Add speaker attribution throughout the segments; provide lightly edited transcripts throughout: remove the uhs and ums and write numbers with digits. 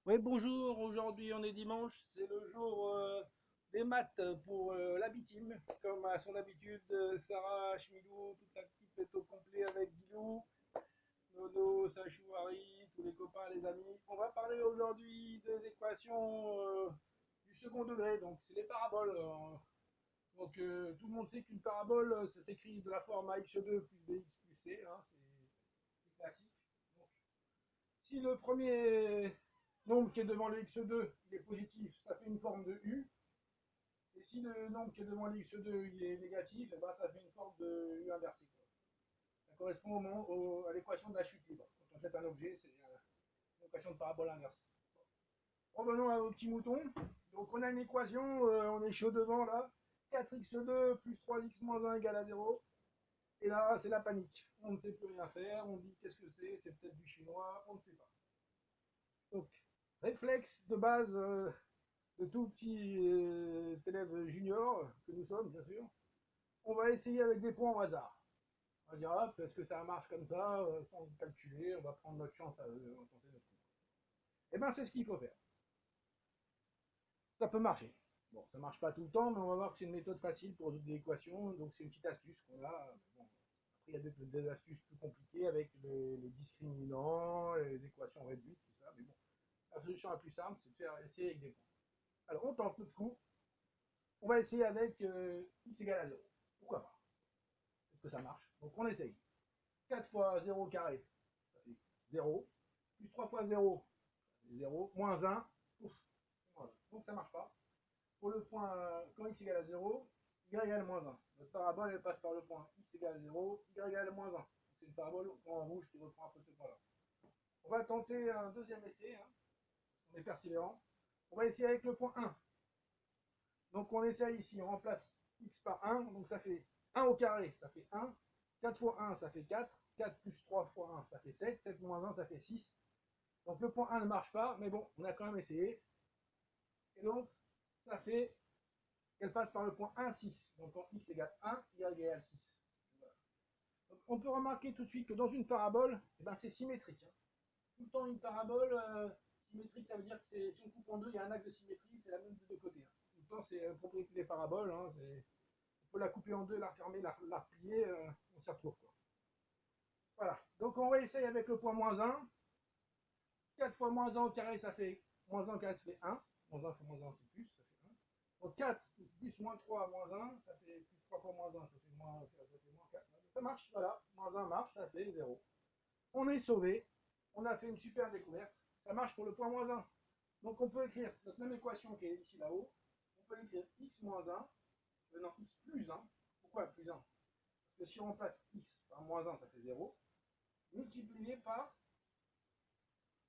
Speaker 1: Oui, bonjour, aujourd'hui on est dimanche, c'est le jour des maths pour la B-Team. Comme à son habitude, Sarah, Chmilou, toute la petite est au complet avec Guilou, Nono, Sachou, Harry, tous les copains, les amis. On va parler aujourd'hui des équations du second degré, donc c'est les paraboles. Donc tout le monde sait qu'une parabole, ça s'écrit de la forme ax2 plus bx plus c, hein, c'est classique. Donc, si le premier nombre qui est devant le x2 il est positif, ça fait une forme de U. Et si le nombre qui est devant le x2 il est négatif, eh ben, ça fait une forme de U inversé. Ça correspond à l'équation de la chute libre. Quand on jette un objet, c'est une équation de parabole inversée. Revenons au petit mouton. Donc on a une équation, on est chaud devant là. 4x2 plus 3x moins 1 égale à 0. Et là, c'est la panique. On ne sait plus rien faire. On dit qu'est-ce que c'est peut-être du chinois, on ne sait pas. Donc, réflexe de base de tout petit élève junior que nous sommes, bien sûr. On va essayer avec des points au hasard. On va dire, hop, est-ce que ça marche comme ça, sans calculer, on va prendre notre chance à tenter notre coup. Et bien, c'est ce qu'il faut faire. Ça peut marcher. Bon, ça marche pas tout le temps, mais on va voir que c'est une méthode facile pour résoudre des équations, donc c'est une petite astuce qu'on a. Bon, après, il y a des astuces plus compliquées avec les discriminants, les équations réduites, tout ça, mais bon, la solution la plus simple, c'est de faire essayer avec des points. Alors, on tente notre coup. On va essayer avec x égale à 0. Pourquoi pas? Est-ce que ça marche? Donc, on essaye. 4 fois 0 carré, ça fait 0. Plus 3 fois 0, ça fait 0. Moins 1, ouf, voilà. Donc, ça marche pas. Pour le point, quand x égale à 0, y égale moins 1. Notre parabole, elle passe par le point x égale à 0, y égale à moins 1. C'est une parabole en rouge qui reprend un peu ce point-là. On va tenter un deuxième essai. Hein. On est persévérant. On va essayer avec le point 1. Donc on essaye ici, on remplace x par 1, donc ça fait 1 au carré, ça fait 1. 4 fois 1, ça fait 4. 4 plus 3 fois 1, ça fait 7. 7 moins 1, ça fait 6. Donc le point 1 ne marche pas, mais bon, on a quand même essayé. Et donc, ça fait qu'elle passe par le point 1, 6. Donc quand x égale 1, y égale 6. Voilà. Donc, on peut remarquer tout de suite que dans une parabole, eh ben, c'est symétrique. Hein. Tout le temps, une parabole symétrique, ça veut dire que si on coupe en deux, il y a un axe de symétrie, c'est la même des deux côtés. Hein. Tout le temps, c'est la propriété des paraboles. Hein, on peut la couper en deux, la refermer, la replier, on s'y retrouve. Quoi. Voilà. Donc on va essayer avec le point moins 1. 4 fois moins 1 au carré, ça fait moins 1 au carré, ça fait 1. Moins 1 fois moins 1, c'est plus, ça fait 1. Donc 4 plus moins 3 moins 1, ça fait plus 3 fois moins 1, ça fait moins 4. Ça marche, voilà. Moins 1 marche, ça fait 0. On est sauvé. On a fait une super découverte. Ça marche pour le point moins 1. Donc on peut écrire notre même équation qui est ici là-haut. On peut écrire x moins 1, non, x plus 1. Pourquoi plus 1? Parce que si on remplace x par moins 1, ça fait 0. Multiplié par,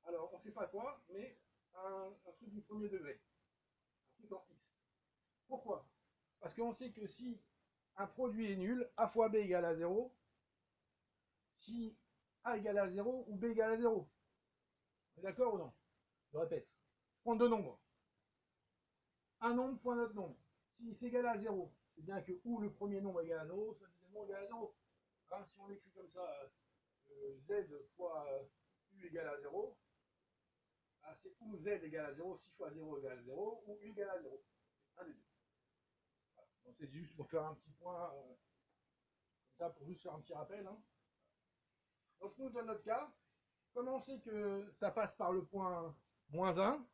Speaker 1: alors on ne sait pas quoi, mais un truc du premier degré. Un truc en x. Pourquoi? Parce qu'on sait que si un produit est nul, a fois b égale à 0, si a égale à 0 ou b égale à 0. On est d'accord ou non? Je répète. Prends deux nombres. Un nombre fois notre nombre. Si c'est égal à 0, c'est bien que ou le premier nombre est égal à 0, soit le deuxième nombre est égal à 0. Hein, si on écrit comme ça, z fois u égale à 0, ben c'est ou z égale à 0, 6 fois 0 égale à 0, ou u égale à 0. Un des deux. Voilà. Donc c'est juste pour faire un petit point, comme ça, pour juste faire un petit rappel. Hein. Donc nous, dans notre cas, comme on sait que ça passe par le point moins 1,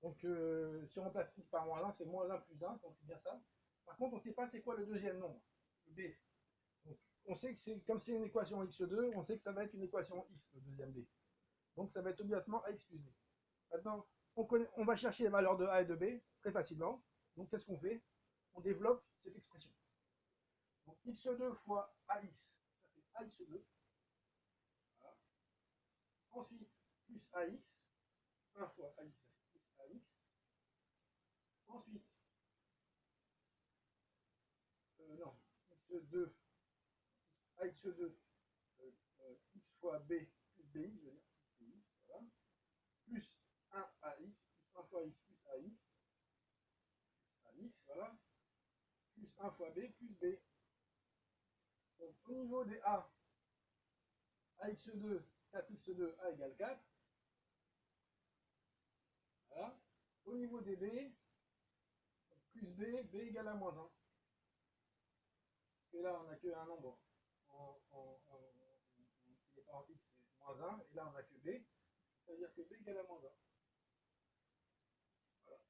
Speaker 1: donc si on remplace x par moins 1, c'est moins 1 plus 1, donc c'est bien ça. Par contre, on ne sait pas c'est quoi le deuxième nombre, le b. Donc, on sait que c'est comme c'est une équation x2, on sait que ça va être une équation x, le deuxième b. Donc ça va être obligatoirement ax plus b. Maintenant, on va chercher les valeurs de a et de b très facilement. Donc qu'est-ce qu'on fait? On développe cette expression. Donc x2 fois ax, ça fait ax2. Voilà. Ensuite, plus ax, 1 fois ax, ça fait plus ax. Ensuite, non, x2, ax2, x fois b plus bi, je veux dire, plus bi, voilà. Plus 1 ax, plus 1 fois x plus ax, voilà. Plus 1 fois b plus b. Donc au niveau des a, ax2, 4x2, a égale 4. Voilà. Au niveau des B, plus B égale à moins 1. Et là, on n'a qu'un nombre qui n'est pas en X, c'est moins 1. Et là, on n'a que B. Ça veut dire que B égale à moins 1. Voilà.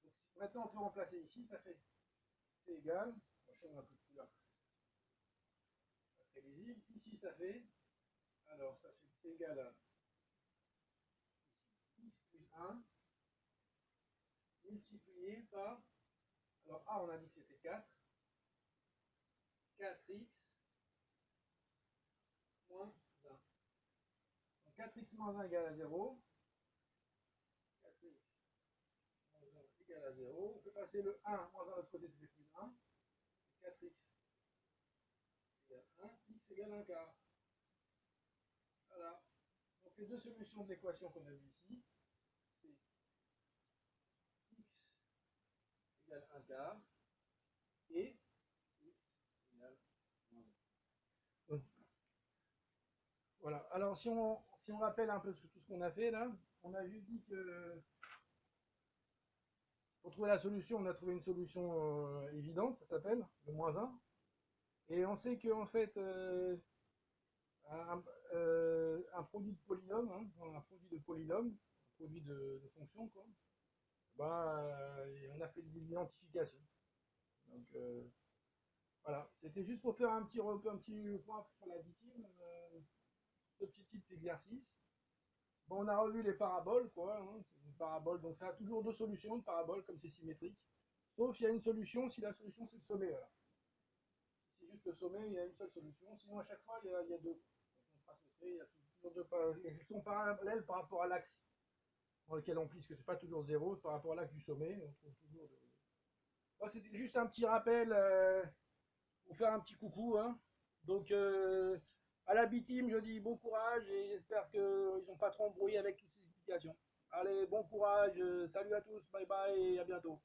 Speaker 1: Donc, maintenant, on peut remplacer ici. Ça fait C égale. On va changer un peu de couleur. Pas très lisible. Ici, ça fait. Alors, ça fait C égale à ici, X plus 1 multiplié par. Alors, A, on a dit que c'était 4. 4x moins 1. Donc 4x moins 1 égale à 0. 4x moins 1 égale à 0. On peut passer le 1 moins 1 de l'autre côté, ça fait plus 1. 4x égale 1. X égale 1 quart. Voilà. Donc les deux solutions de l'équation qu'on a vues ici, c'est x égale 1 quart et x égale moins 1. Voilà. Alors si on rappelle un peu tout ce qu'on a fait là, on a juste dit que pour trouver la solution, on a trouvé une solution évidente, ça s'appelle le moins 1. Et on sait qu'en fait, un, un produit de polynôme, hein, un produit de polynôme, un produit de fonctions, quoi, bah, on a fait des identifications. Donc voilà, c'était juste pour faire un petit point sur la victime, ce petit type d'exercice. Bon, on a revu les paraboles, quoi. Hein, c'est une parabole, donc ça a toujours deux solutions, une parabole, comme c'est symétrique. Sauf il y a une solution si la solution c'est le sommet. Voilà. Si c'est juste le sommet, il y a une seule solution. Sinon, à chaque fois, il y a deux. Il y a toujours deux elles sont parallèles par rapport à l'axe dans lequel on plie, parce que c'est pas toujours zéro, par rapport à l'axe du sommet. On trouve toujours. Bon, c'était juste un petit rappel pour faire un petit coucou. Hein. Donc, à la B-Team, je dis bon courage et j'espère qu'ils n'ont pas trop embrouillé avec toutes ces explications. Allez, bon courage, salut à tous, bye bye et à bientôt.